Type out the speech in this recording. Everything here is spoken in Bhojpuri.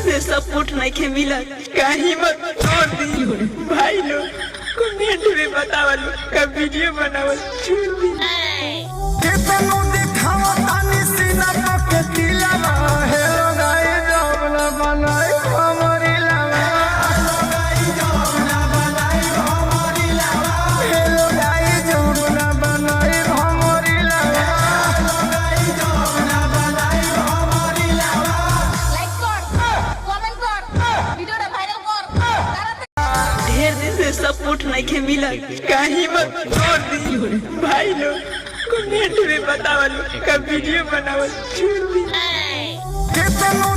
से सपोर्ट नहीं के मिला कहीं मत छोड़ दी भाई लोग कमेंट में बतावल का वीडियो बनावल छोड़ दी केतनो दिखावा तानी सीना पके दिलवा हे लगाई जौना बनाई हमरी लवा लगाई जौना बनाई हमरी लवा हे लगाई जौना बनाई हमरी लवा लगाई जौना बनाई हमरी लवा লাইক কর কমেন্ট কর ভিডিওটা ভাইরাল কর ढेर दिन से सपोर्ट नहीं के मिला कहीं मत छोड़ दी भाई लोग कमेंट में बतावल का वीडियो बनावल छोड़ दी केतनो